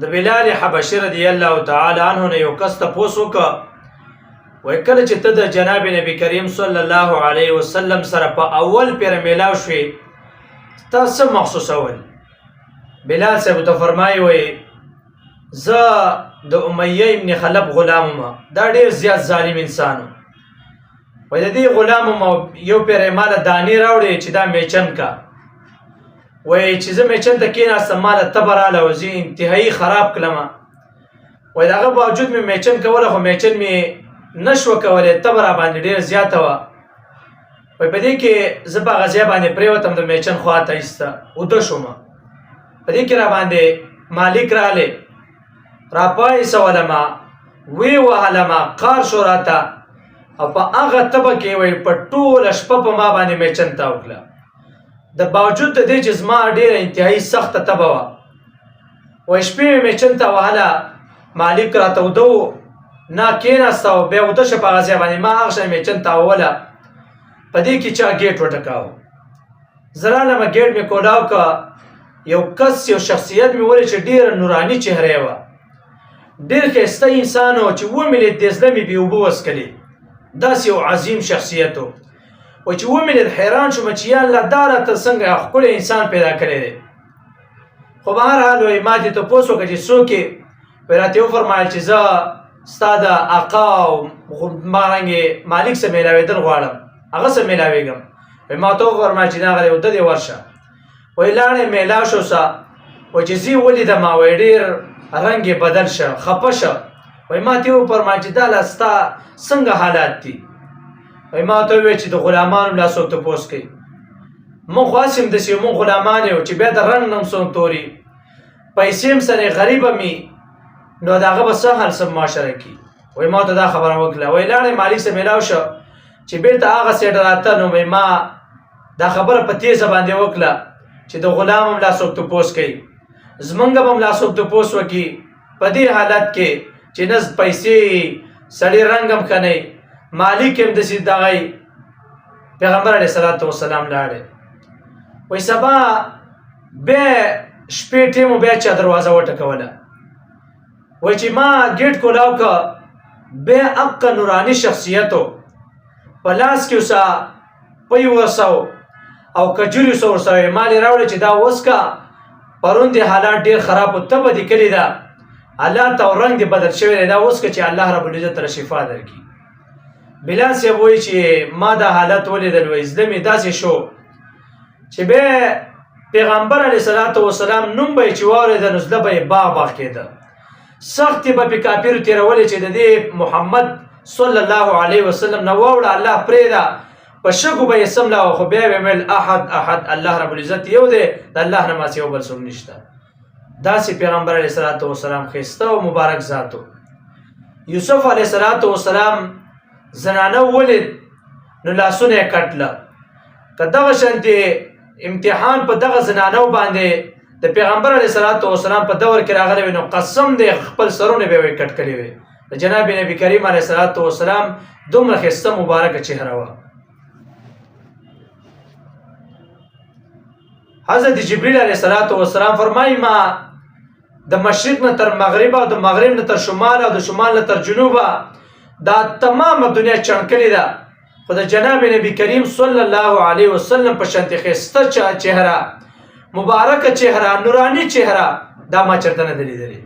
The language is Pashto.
د بلال حبشي رضی الله تعالی عنه نه یو کس تپوس وکړه وایي کله چې ته د جناب نبی کریم صلی الله علیه وسلم سره په اول پیر میلاو شوې تا څه محسوسول؟ بلال صاحب ته فرمایي وایي زه د امیه ابن خلف غلام وم، دا ډېر زیات ظالم انسان و. وایي د دې غلام وم یو پیر یې ماله دانې راوړې چې دا میچن کا. وایي چې زه میچن ته کېناستم ماله تبه راله او زه انتهایي خراب کړلمه. وایي د هغه باوجود مې میچن کوله خو میچن مې نه شوه کولی، تبه را باندې ډېره زیاته وه. وایي په دې کې زه په هغه ځای باندې پرېوتم د میچن خواته ایسته اوده شومه. په دې کې را باندې مالک رالی را پایڅولمه ویې وهلمه قار شو راته او په هغه تبه کې وایي په ټوله شپه په ما باندې میچن تاو کړه. د باوجود د دې چې زما ډېره انتهایي سخته تبه وه. وایي شپې مې میچن ته وهله، مالک راته اوده و نه کېناسته او بیا اوده شه په هغه ځای باندې. ما هغه شی میچن تاووله، په دې کې چا ګیټ وټکاوه. زه رالمه ګیټ مې کولاو که یو کس یو شخصیت مې ولید چې ډېره نوراني چهره یې وه، ډېر ښایسته انسان و چې ومې لید د زړه مې بې اوبه وڅکلې. داسې یو عظیم شخصیت و. وایي چې ومې لید حیران شوم چې یا الله دا راته څنګه ښکلی انسان پیدا کړی دی. خو به هر حال وایي ما دې تپوس وکړه چې څوک یې؟ وایي راته یې وفرمایل چې زه ستا د آقا او مارنګې مالک سره میلاوېدل غواړم، هغه سره میلاوېږم. وایي ما ته وفرمایل چې نه هغه دی اوده دی ورشه. وایي لاړې میلاو شو سه. وایي چې زه یې ولیدم وایي ډېر رنګ یې بدل شه، خفه شه. وایي ما ته یې وفرمایل چې دا لا ستا څنګه حالات دي؟ وایي ما ته وویل چې د غلامانو ملا څوک تپوس کوي. موږ خو هسې همداسې یو، موږ غلامان یو چې بیا د رنګ نه هم څوک توري، پیسې هم سره غریبه مي، نو د هغه به څه حال څه معاشره کي. وایي ما ته دا خبره وکړه. وایي لاړې مالک سره میلاو شه چې بېرته هغه سیټ راته، نو وایي ما دا خبره په تیزه باندې وکړه چې د غلام هم لا څوک تپوس کوي، زمونږ به هم لا څوک تپوس وکړي په دې حالت کې چې نه پیسې سړي رنګ هم ښه نه مالک هم داسې دغه پیغمبر علیه صلات وسلام لاړې. وایي سبا بیا شپې ټیم و بیا چا دروازه وټکوله. وایي چې ما ګیټ کولاو که بیا حقه نوراني شخصیت و، په لاس کې اوسه پۍ ورسه او کجوري اوسه ورسه. ما دې راوړې چې دا وڅکه، پرون دې حالات ډېر خراب و، تبه دې کلې ده، حالات او رنګ دې بدل شوی دی، دا وڅکه چې الله رب العزت ته شفا درکړي. بلال صاحب وایي چې ما دا حالت ولیدل، وایي زړه مې داسې شو چې بیا پیغمبر علیه صلات وسلام نوم به یې چې واورېده نو زړه به یې باغ باغ کېده. سختې به پې کافرو تېرولې چې د دې محمد صلی الله علیه وسلم نه واوړه، الله پرېږده، په شګو به یې سملاوه. خو بیا به یې ویل احد احد، الله رب العزت یو دی، د الله نه ماسې یو بل څوک نشته. داسې پیغمبر علیه صلات وسلام ښایسته او مبارک ذات و. یوسف علیه صلات وسلام زنانه ولید نو لاسونه یې کټله. که دغه شانتې امتحان په دغه زنانو باندې د پیغمبر علیه صلات وسلام په دور کې راغلی وي نو قسم دی خپل سرونه به یې کټ کړي وي. د جناب نبی کریم علیه صلات وسلام دومره ښایسته مبارکه چهره وه. حضرت جبریل علیه صلات وسلام فرمایي ما د مشرق نه تر مغربه او د مغرب نه تر شمال او د شمال نه تر جنوبه دا تمامه دنیا چڼکلې ده، خو د جناب نبی کریم صلی الله علیه وسلم په شانتې ښایسته چهره، مبارکه چهره، نوراني چهره دا ما چېرته نه ده لیدلې.